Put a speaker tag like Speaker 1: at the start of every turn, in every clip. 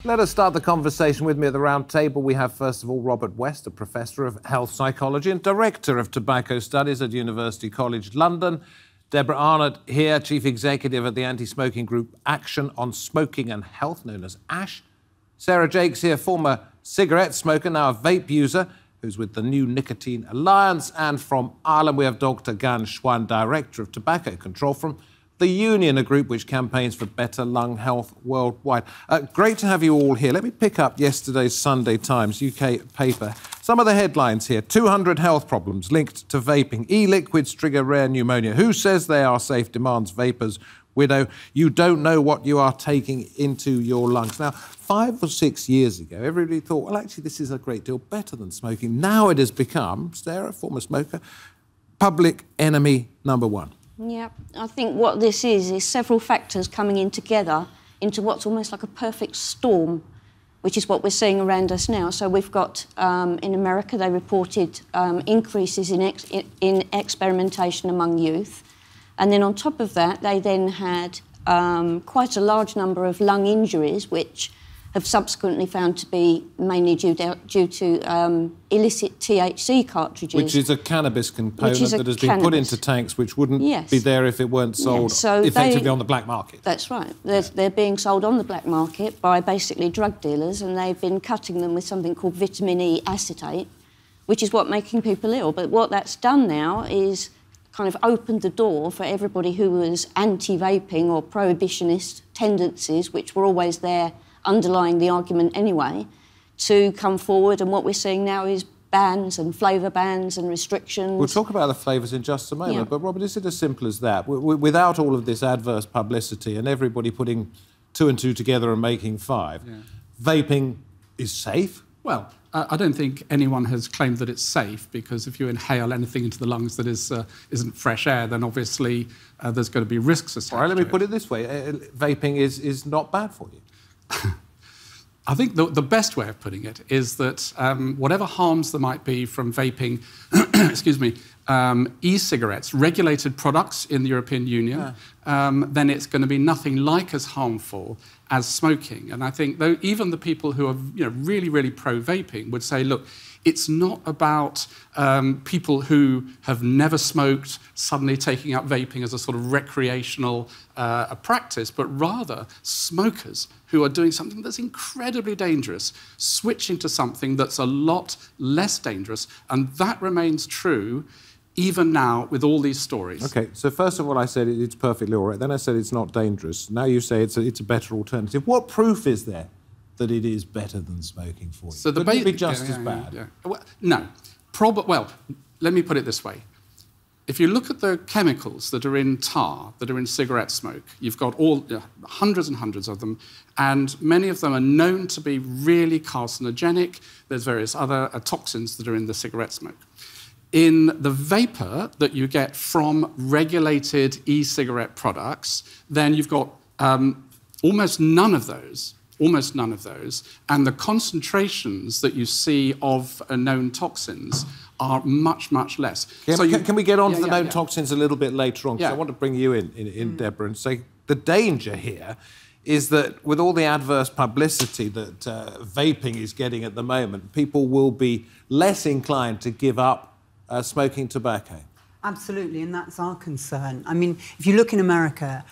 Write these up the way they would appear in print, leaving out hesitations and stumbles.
Speaker 1: Let us start the conversation. With me at the round table, we have, first of all, Robert West, a professor of health psychology and director of tobacco studies at University College London. Deborah Arnott here, chief executive at the anti-smoking group Action on Smoking and Health, known as ASH. Sarah Jakes here, former cigarette smoker, now a vape user, who's with the New Nicotine Alliance. And from Ireland, we have Dr. Gan Schwan, director of tobacco control from the Union, a group which campaigns for better lung health worldwide. Great to have you all here. Let me pick up yesterday's Sunday Times UK paper. Some of the headlines here. 200 health problems linked to vaping. E-liquids trigger rare pneumonia. Who says they are safe, demands vapors' widow. You don't know what you are taking into your lungs. Now, 5 or 6 years ago, everybody thought, well, actually, this is a great deal better than smoking. Now it has become, Sarah, former smoker, public enemy number one.
Speaker 2: Yeah, I think what this is several factors coming in together into what's almost like a perfect storm, which is what we're seeing around us now. So we've got, in America, they reported increases in experimentation among youth. And then on top of that, they then had quite a large number of lung injuries, which have subsequently found to be mainly due to illicit THC cartridges.
Speaker 1: Which is a cannabis component that has been put into tanks, which wouldn't be there if it weren't sold effectively on the black market.
Speaker 2: That's right. They're being sold on the black market by basically drug dealers, and they've been cutting them with something called vitamin E acetate, which is what making people ill. But what that's done now is kind of opened the door for everybody who was anti-vaping or prohibitionist tendencies, which were always there underlying the argument anyway, to come forward. And what we're seeing now is bans and flavour bans and restrictions.
Speaker 1: We'll talk about the flavours in just a moment, but Robert, is it as simple as that? Without all of this adverse publicity and everybody putting 2 and 2 together and making 5, vaping is safe?
Speaker 3: Well, I don't think anyone has claimed that it's safe, because if you inhale anything into the lungs that isn't fresh air, then obviously there's going to be risks associated.
Speaker 1: All right, let me put it this way. Vaping is not bad for you.
Speaker 3: I think the best way of putting it is that whatever harms there might be from vaping, excuse me, e-cigarettes, regulated products in the European Union, then it's going to be nothing like as harmful as smoking. And I think though even the people who are really, really pro-vaping would say, look, it's not about people who have never smoked suddenly taking up vaping as a sort of recreational practice, but rather smokers who are doing something that's incredibly dangerous, switching to something that's a lot less dangerous. And that remains true even now with all these stories.
Speaker 1: OK, so first of all, I said it's perfectly all right. Then I said it's not dangerous. Now you say it's a better alternative. What proof is there that it is better than smoking for you? So the Could it be just as bad?
Speaker 3: Well, no. Well, let me put it this way. If you look at the chemicals that are in tar, that are in cigarette smoke, you've got hundreds and hundreds of them, and many of them are known to be really carcinogenic. There's various other toxins that are in the cigarette smoke. In the vapour that you get from regulated e-cigarette products, then you've got almost none of those, and the concentrations that you see of known toxins are much, much less.
Speaker 1: Can we get on to the known toxins a little bit later on? Because I want to bring you in, Deborah, and say the danger here is that with all the adverse publicity that vaping is getting at the moment, people will be less inclined to give up smoking tobacco.
Speaker 4: Absolutely, and that's our concern. I mean, if you look in America,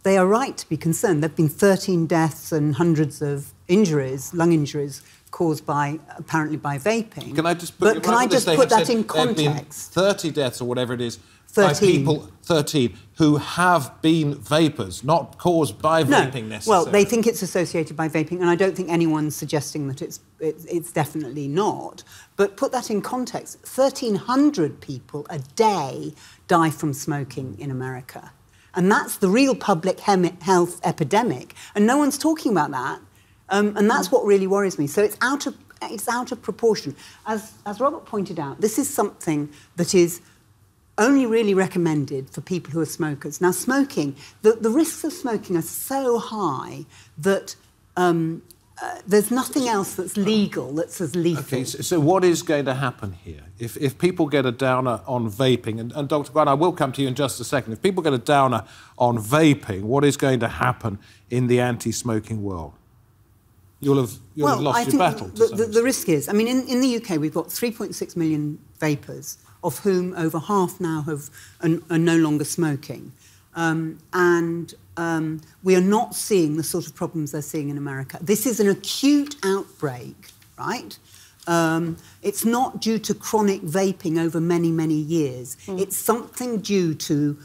Speaker 4: they are right to be concerned. There have been 13 deaths and hundreds of injuries, lung injuries, caused apparently by vaping.
Speaker 1: Can I just put
Speaker 4: that in context?
Speaker 1: 30 deaths or whatever it is 13. By people, 13, who have been vapors, not caused by vaping necessarily.
Speaker 4: Well, they think it's associated by vaping, and I don't think anyone's suggesting that it's definitely not. But put that in context, 1,300 people a day die from smoking in America. And that's the real public health epidemic. And no one's talking about that. And that's what really worries me. So it's out of proportion. As Robert pointed out, this is something that is only really recommended for people who are smokers. Now, smoking, the risks of smoking are so high that there's nothing else that's legal that's as lethal.
Speaker 1: OK, so what is going to happen here? If people get a downer on vaping, and Dr. Grant, I will come to you in just a second. If people get a downer on vaping, what is going to happen in the anti-smoking world? you'll have lost your battle.
Speaker 4: The risk is, I mean, in the UK, we've got 3.6 million vapers, of whom over half now are no longer smoking. We are not seeing the sort of problems they're seeing in America. This is an acute outbreak, right? It's not due to chronic vaping over many, many years. It's something due to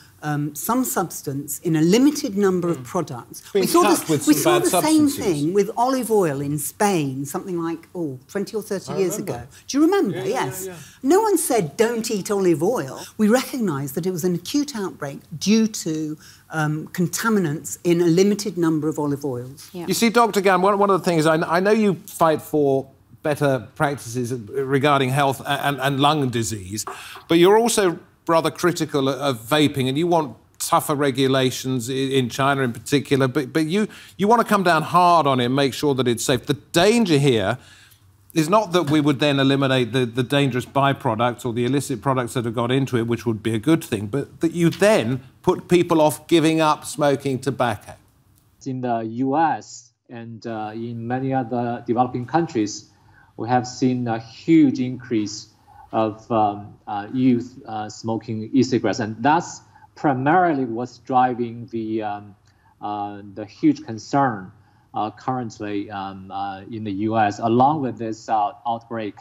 Speaker 4: some substance in a limited number of products. We saw the same thing with olive oil in Spain, something like, 20 or 30 years ago. Do you remember? Yes. Yeah. No one said, don't eat olive oil. We recognised that it was an acute outbreak due to contaminants in a limited number of olive oils.
Speaker 1: Yeah. You see, Dr. Gann, one of the things, I know you fight for better practices regarding health and lung disease, but you're also rather critical of vaping, and you want tougher regulations in China in particular, but you want to come down hard on it and make sure that it's safe. The danger here is not that we would then eliminate the dangerous byproducts or the illicit products that have got into it, which would be a good thing, but that you then put people off giving up smoking tobacco.
Speaker 5: In the US and in many other developing countries, we have seen a huge increase of youth smoking e-cigarettes, and that's primarily what's driving the huge concern currently in the U.S., along with this outbreak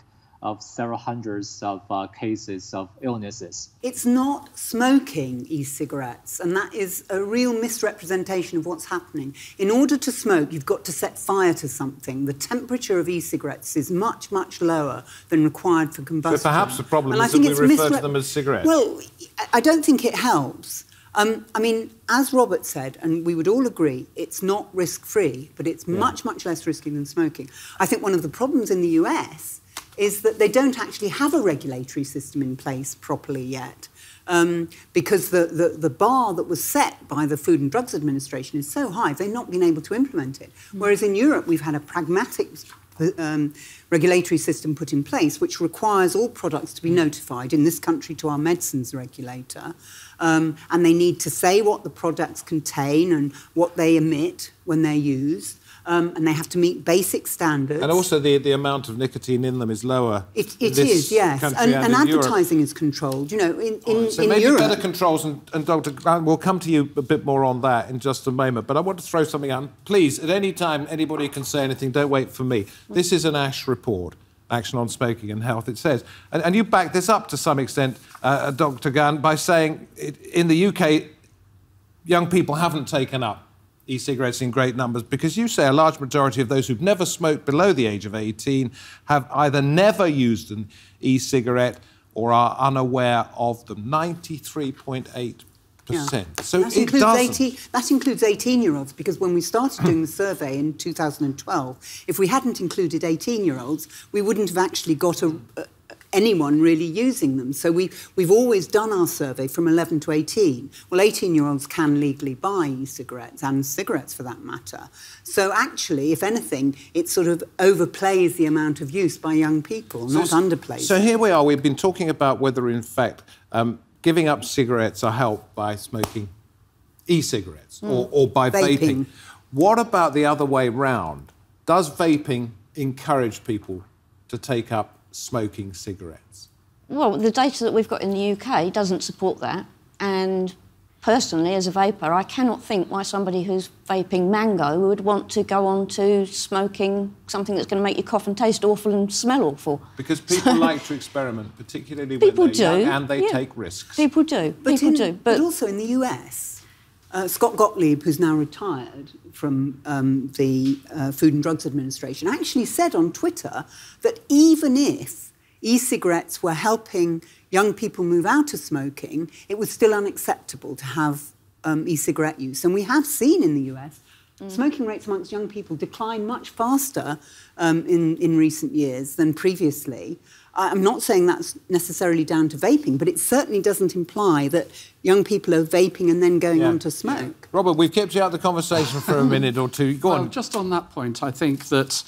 Speaker 5: of several hundreds of cases of illnesses.
Speaker 4: It's not smoking e-cigarettes, and that is a real misrepresentation of what's happening. In order to smoke, you've got to set fire to something. The temperature of e-cigarettes is much, much lower than required for combustion.
Speaker 1: So perhaps the problem is that we refer to them as cigarettes.
Speaker 4: Well, I don't think it helps. I mean, as Robert said, and we would all agree, it's not risk-free, but it's much, much less risky than smoking. I think one of the problems in the US is that they don't actually have a regulatory system in place properly yet, because the bar that was set by the Food and Drugs Administration is so high, they've not been able to implement it. Whereas in Europe, we've had a pragmatic regulatory system put in place, which requires all products to be notified, in this country to our medicines regulator, and they need to say what the products contain and what they emit when they're used. And they have to meet basic standards.
Speaker 1: And also the amount of nicotine in them is lower.
Speaker 4: It is, yes. And advertising is controlled. You know, in
Speaker 1: maybe
Speaker 4: Europe...
Speaker 1: better controls, and Dr. Grant, we'll come to you a bit more on that in just a moment. But I want to throw something out. Please, at any time, anybody can say anything. Don't wait for me. This is an ASH report, Action on Smoking and Health, it says. And you back this up to some extent, Dr. Gann, by saying in the UK, young people haven't taken up e-cigarettes in great numbers, because you say a large majority of those who've never smoked below the age of 18 have either never used an e-cigarette or are unaware of them. 93.8%.
Speaker 4: Yeah.
Speaker 1: So that
Speaker 4: includes 18-year-olds, because when we started doing the survey in 2012, if we hadn't included 18-year-olds, we wouldn't have actually got anyone really using them. So we've always done our survey from 11 to 18. Well, 18-year-olds can legally buy e-cigarettes, and cigarettes for that matter. So actually, if anything, it sort of overplays the amount of use by young people, not underplays.
Speaker 1: So here we are. We've been talking about whether, in fact, giving up cigarettes are helped by smoking e-cigarettes or by vaping. What about the other way round? Does vaping encourage people to take up smoking cigarettes?
Speaker 2: Well, the data that we've got in the UK doesn't support that. And personally, as a vapor, I cannot think why somebody who's vaping mango would want to go on to smoking something that's going to make your cough and taste awful and smell awful.
Speaker 1: Because people like to experiment, particularly when they're young, and they take risks.
Speaker 2: People do.
Speaker 4: But also in the US, Scott Gottlieb, who's now retired from the Food and Drugs Administration, actually said on Twitter that even if e-cigarettes were helping young people move out of smoking, it was still unacceptable to have e-cigarette use. And we have seen in the US smoking rates amongst young people decline much faster in recent years than previously. I'm not saying that's necessarily down to vaping, but it certainly doesn't imply that young people are vaping and then going on to smoke.
Speaker 1: Yeah. Robert, we've kept you out of the conversation for a minute or two. Go on.
Speaker 3: Just on that point, I think that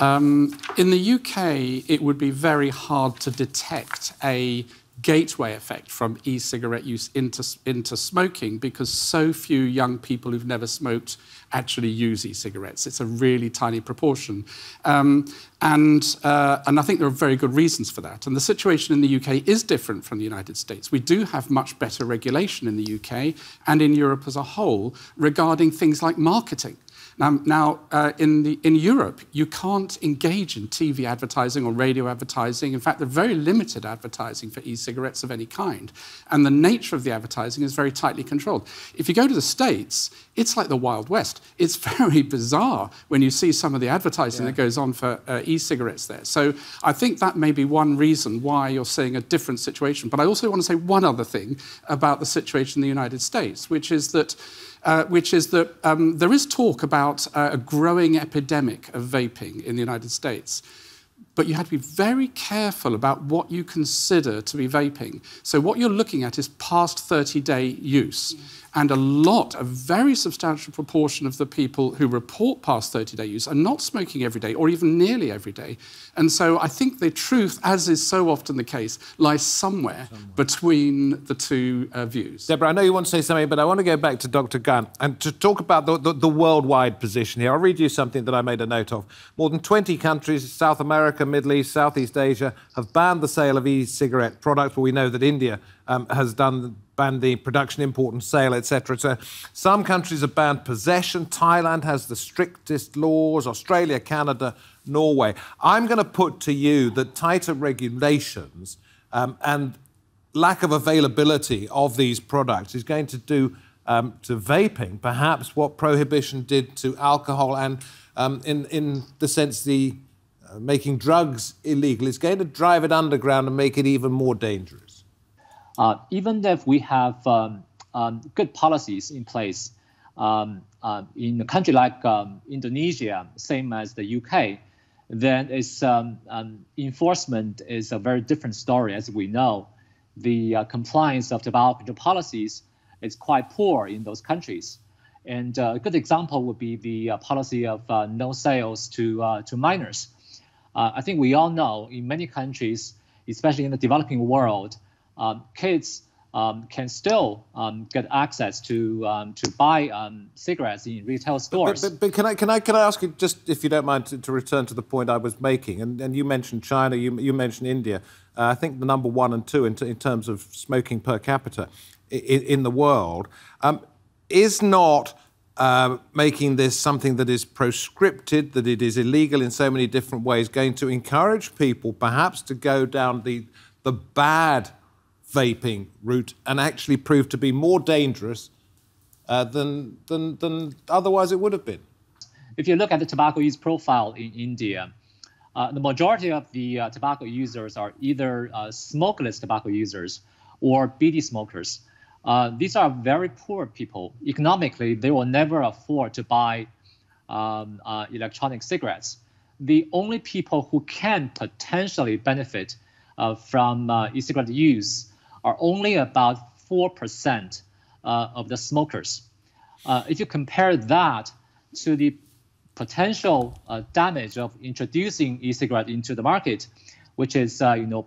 Speaker 3: in the UK, it would be very hard to detect a gateway effect from e-cigarette use into smoking, because so few young people who've never smoked actually use e-cigarettes. It's a really tiny proportion. And I think there are very good reasons for that. And the situation in the UK is different from the United States. We do have much better regulation in the UK and in Europe as a whole regarding things like marketing. Now, in Europe, you can't engage in TV advertising or radio advertising. In fact, there's very limited advertising for e-cigarettes of any kind. And the nature of the advertising is very tightly controlled. If you go to the States, it's like the Wild West. It's very bizarre when you see some of the advertising that goes on for e-cigarettes there. So I think that may be one reason why you're seeing a different situation. But I also want to say one other thing about the situation in the United States, which is that there is talk about a growing epidemic of vaping in the United States. But you have to be very careful about what you consider to be vaping. So what you're looking at is past 30-day use. And a very substantial proportion of the people who report past 30-day use are not smoking every day or even nearly every day. And so I think the truth, as is so often the case, lies somewhere between the two views.
Speaker 1: Deborah, I know you want to say something, but I want to go back to Dr. Gunn and to talk about the worldwide position here. I'll read you something that I made a note of. More than 20 countries, South America, Middle East, Southeast Asia, have banned the sale of e-cigarette products, but we know that India has banned the production, import and sale, etc. So some countries have banned possession. Thailand has the strictest laws, Australia, Canada, Norway. I'm going to put to you that tighter regulations and lack of availability of these products is going to do to vaping perhaps what prohibition did to alcohol, and in the sense making drugs illegal is going to drive it underground and make it even more dangerous.
Speaker 5: Even if we have good policies in place in a country like Indonesia, same as the UK, then its enforcement is a very different story. As we know, the compliance of tobacco control policies is quite poor in those countries. And a good example would be the policy of no sales to minors. I think we all know in many countries, especially in the developing world, kids can still get access to buy cigarettes in retail stores.
Speaker 1: But can I ask you, just if you don't mind, to return to the point I was making? And you mentioned China, you mentioned India. I think the number 1 and 2 in terms of smoking per capita in the world. Is not making this something that is proscripted, that it is illegal in so many different ways, going to encourage people perhaps to go down the bad vaping route and actually prove to be more dangerous than otherwise it would have been?
Speaker 5: If you look at the tobacco use profile in India, the majority of the tobacco users are either smokeless tobacco users or bidi smokers. These are very poor people. Economically, they will never afford to buy electronic cigarettes. The only people who can potentially benefit from e-cigarette use are only about 4% of the smokers. If you compare that to the potential damage of introducing e-cigarette into the market, which is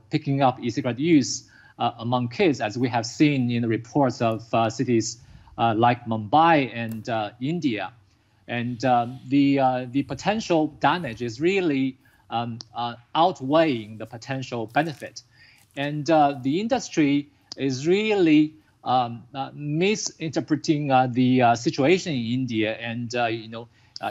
Speaker 5: picking up e-cigarette use among kids, as we have seen in the reports of cities like Mumbai and India, and the potential damage is really outweighing the potential benefit. And the industry is really misinterpreting the situation in India. And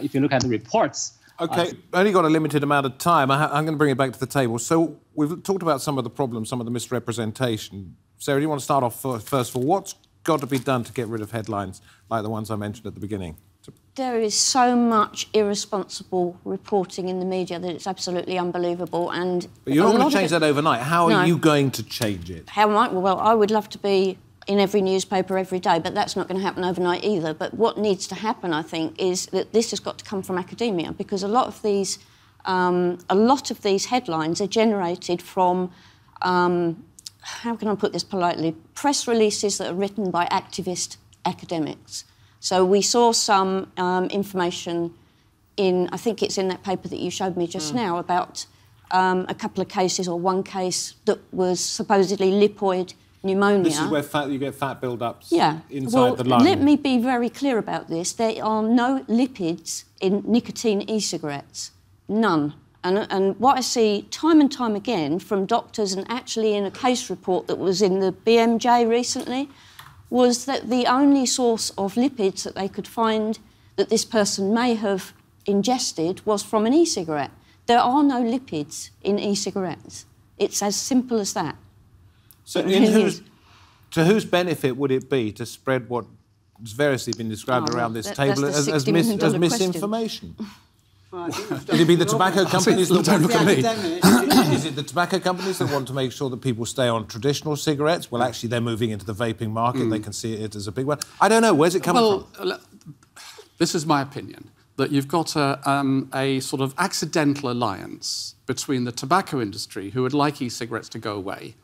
Speaker 5: if you look at the reports.
Speaker 1: OK, only got a limited amount of time. I'm going to bring it back to the table. So we've talked about some of the problems, some of the misrepresentation. Sarah, do you want to start off first of all? What's got to be done to get rid of headlines like the ones I mentioned at the beginning?
Speaker 2: There is so much irresponsible reporting in the media that it's absolutely unbelievable. And
Speaker 1: but you're not going to change that overnight. How are you going to change it?
Speaker 2: How am I? Well, I would love to be in every newspaper every day, but that's not going to happen overnight either. But what needs to happen, I think, is that this has got to come from academia, because a lot of these headlines are generated from, how can I put this politely, press releases that are written by activist academics. So we saw some information in, I think it's in that paper that you showed me just now, about a couple of cases, or one case that was supposedly lipoid pneumonia.
Speaker 1: This is where you get fat build-ups inside
Speaker 2: well,
Speaker 1: the lung.
Speaker 2: Let me be very clear about this. There are no lipids in nicotine e-cigarettes. None. And what I see time and time again from doctors, and actually in a case report that was in the BMJ recently, was that the only source of lipids that they could find that this person may have ingested was from an e-cigarette. There are no lipids in e-cigarettes. It's as simple as that.
Speaker 1: So to whose benefit would it be to spread what has variously been described around this table as misinformation? Would it be the tobacco companies that want Is it the tobacco companies that want to make sure that people stay on traditional cigarettes? Well, actually, they're moving into the vaping market. They can see it as a big one. I don't know. Where's it coming from?
Speaker 3: This is my opinion, that you've got a sort of accidental alliance between the tobacco industry, who would like e-cigarettes to go away,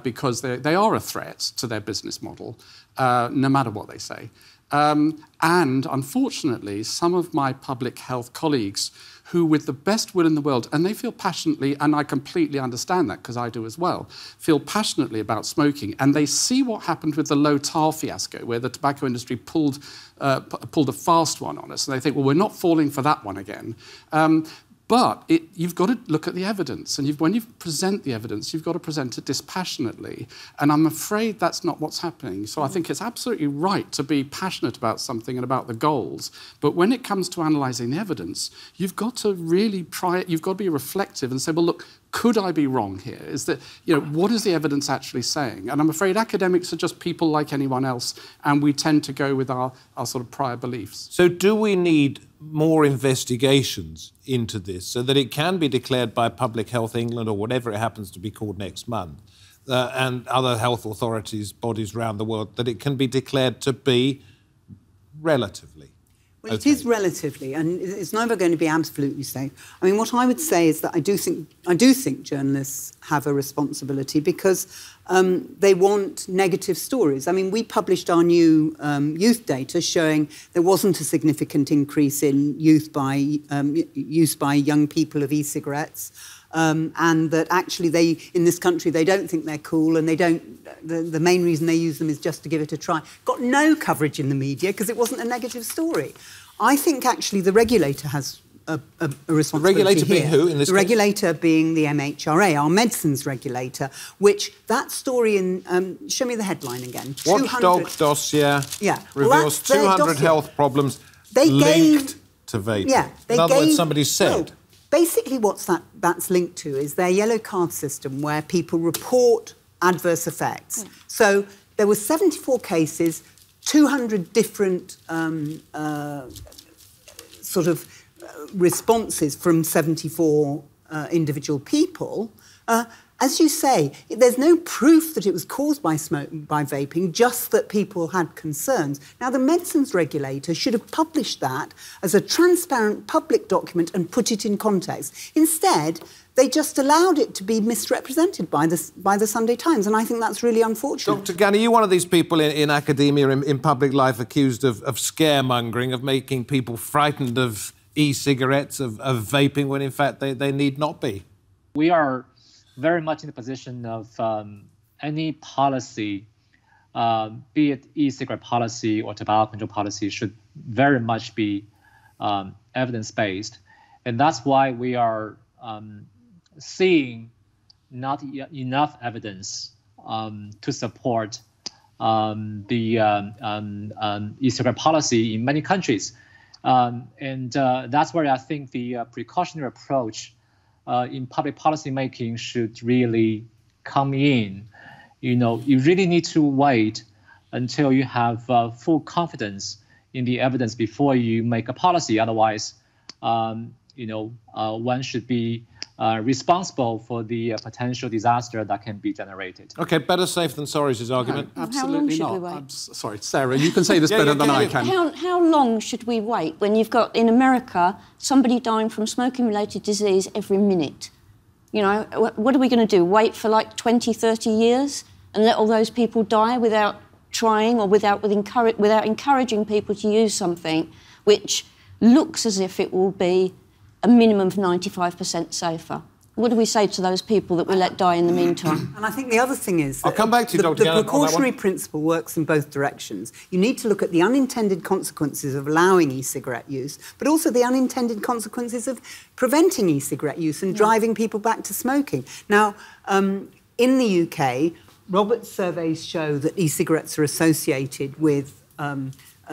Speaker 3: because they are a threat to their business model, no matter what they say. And unfortunately, some of my public health colleagues who, with the best will in the world, and they feel passionately, and I completely understand that because I do as well, feel passionately about smoking, and they see what happened with the low tar fiasco, where the tobacco industry pulled a fast one on us, and they think, well, we're not falling for that one again. But you've got to look at the evidence, and when you present the evidence, you've got to present it dispassionately. And I'm afraid that's not what's happening. So I think it's absolutely right to be passionate about something and about the goals. But when it comes to analysing the evidence, you've got to really try it. You've got to be reflective and say, well, look, could I be wrong here? Is that, what is the evidence actually saying? And I'm afraid academics are just people like anyone else, and we tend to go with our sort of prior beliefs.
Speaker 1: So do we need more investigations into this so that it can be declared by Public Health England, or whatever it happens to be called next month, and other health authorities, bodies around the world, that it can be declared to be relatively?
Speaker 4: Well, it is relatively, and it's never going to be absolutely safe. I mean, what I would say is that I do think journalists have a responsibility, because they want negative stories. I mean, we published our new youth data showing there wasn't a significant increase in use by young people of e-cigarettes. And that actually in this country, they don't think they're cool, and the main reason they use them is just to give it a try. Got no coverage in the media because it wasn't a negative story. I think actually the regulator has a responsibility.
Speaker 1: The regulator being who in this case?
Speaker 4: The regulator being the MHRA, our medicines regulator, which that story in... show me the headline again.
Speaker 1: Watchdog dossier reveals 200 health problems linked to vaping.
Speaker 4: Yeah,
Speaker 1: in other words, somebody said...
Speaker 4: No, basically, that's linked to is their yellow card system, where people report adverse effects. So there were 74 cases, 200 different sort of responses from 74 individual people. As you say, there's no proof that it was caused by vaping, just that people had concerns. Now, the medicines regulator should have published that as a transparent public document and put it in context. Instead, they just allowed it to be misrepresented by the Sunday Times, and I think that's really unfortunate.
Speaker 1: Dr. Ganni, you're one of these people in academia, in public life, accused of scaremongering, of making people frightened of e-cigarettes, of vaping, when in fact they need not be.
Speaker 5: We are very much in the position of any policy, be it e-cigarette policy or tobacco control policy, should very much be evidence-based. And that's why we are seeing not enough evidence to support the e-cigarette policy in many countries. And that's where I think the precautionary approach in public policy making should really come in. You really need to wait until you have full confidence in the evidence before you make a policy. Otherwise, one should be responsible for the potential disaster that can be generated.
Speaker 1: OK, better safe than sorry is his argument.
Speaker 3: No, absolutely not. I'm sorry, Sarah, you can say this better than I can.
Speaker 2: How long should we wait when you've got, in America, somebody dying from smoking-related disease every minute? What are we going to do? Wait for like 20, 30 years and let all those people die without trying, or without encouraging people to use something which looks as if it will be a minimum of 95% safer? what do we say to those people that we let die in the meantime?
Speaker 4: And I think the other thing is that
Speaker 1: I'll come back to you, Dr. Gannon,
Speaker 4: the precautionary principle works in both directions. You need to look at the unintended consequences of allowing e-cigarette use, but also the unintended consequences of preventing e-cigarette use and driving people back to smoking. Now, in the UK, Robert's surveys show that e-cigarettes are associated with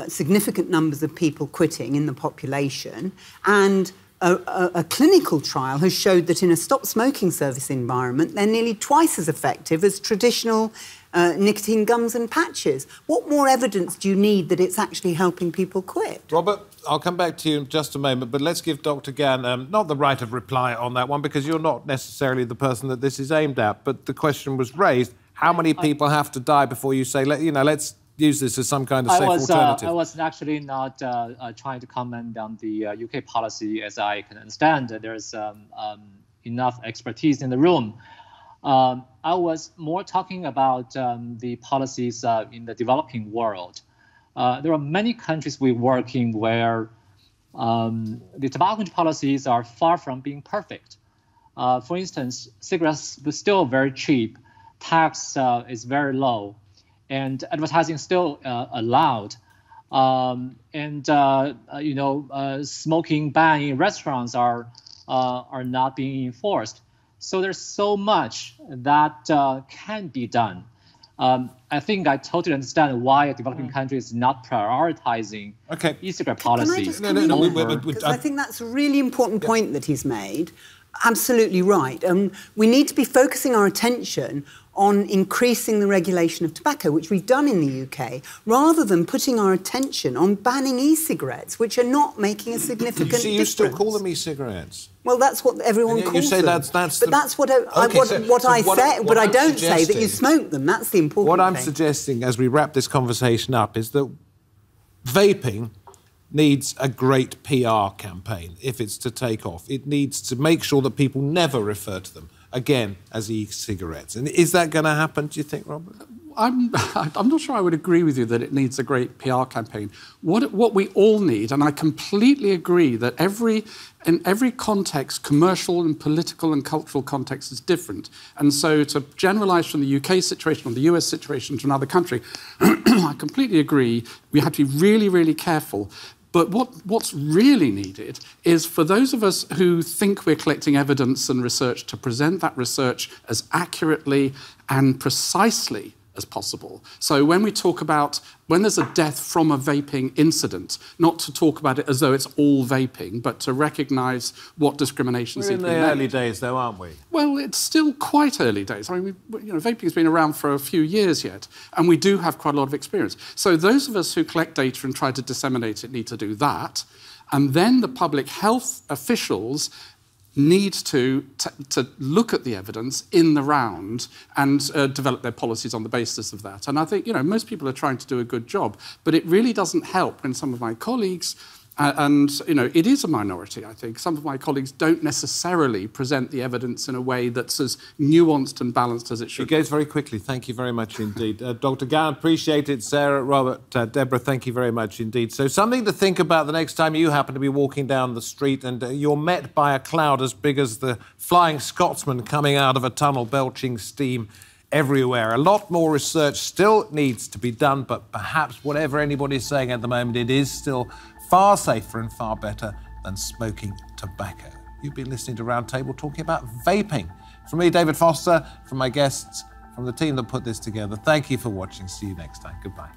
Speaker 4: significant numbers of people quitting in the population, and a clinical trial has showed that in a stop smoking service environment, they're nearly twice as effective as traditional nicotine gums and patches. What more evidence do you need that it's actually helping people quit?
Speaker 1: Robert, I'll come back to you in just a moment, but let's give Dr. Gann not the right of reply on that one, because you're not necessarily the person that this is aimed at, but the question was raised, how many people have to die before you say, let's use this as some kind of safe alternative?
Speaker 5: I was actually not trying to comment on the UK policy. As I can understand, there's enough expertise in the room. I was more talking about the policies in the developing world. There are many countries we work in where the tobacco policies are far from being perfect. For instance, cigarettes are still very cheap, tax is very low, and advertising is still allowed. Smoking ban in restaurants are not being enforced. So there's so much that can be done. I think I totally understand why a developing country is not prioritizing e-cigarette policies.
Speaker 4: Because I think that's a really important point that he's made. Absolutely right. We need to be focusing our attention on increasing the regulation of tobacco, which we've done in the UK, rather than putting our attention on banning e-cigarettes, which are not making a significant difference.
Speaker 1: You still call them e-cigarettes?
Speaker 4: Well, that's what everyone calls them.
Speaker 1: You say that's
Speaker 4: but that's what I say, but I don't say that you smoke them. That's the important thing.
Speaker 1: What I'm suggesting, as we wrap this conversation up, is that vaping needs a great PR campaign if it's to take off. It needs to make sure that people never refer to them again as e-cigarettes. And is that going to happen, do you think, Robert?
Speaker 3: I'm not sure I would agree with you that it needs a great PR campaign. What we all need, and I completely agree that in every context, commercial and political and cultural context is different. And so to generalise from the UK situation or the US situation to another country, I completely agree. We have to be really, really careful. But what's really needed is for those of us who think we're collecting evidence and research to present that research as accurately and precisely as possible. So when we talk about, when there's a death from a vaping incident, not to talk about it as though it's all vaping, but to recognise what discriminations
Speaker 1: We're in the early days, though, aren't we?
Speaker 3: Well, it's still quite early days. I mean, vaping's been around for a few years yet, and we do have quite a lot of experience. So those of us who collect data and try to disseminate it need to do that, and then the public health officials need to look at the evidence in the round and develop their policies on the basis of that. And I think, most people are trying to do a good job, but it really doesn't help when some of my colleagues, it is a minority, I think. Some of my colleagues don't necessarily present the evidence in a way that's as nuanced and balanced as it should.
Speaker 1: It goes very quickly. Thank you very much indeed. Dr. Gowan, appreciate it. Sarah, Robert, Deborah, thank you very much indeed. So something to think about the next time you happen to be walking down the street and you're met by a cloud as big as the Flying Scotsman coming out of a tunnel belching steam everywhere. A lot more research still needs to be done, but perhaps whatever anybody's saying at the moment, it is still far safer and far better than smoking tobacco. You've been listening to Roundtable talking about vaping. From me, David Foster, from my guests, from the team that put this together, thank you for watching. See you next time. Goodbye.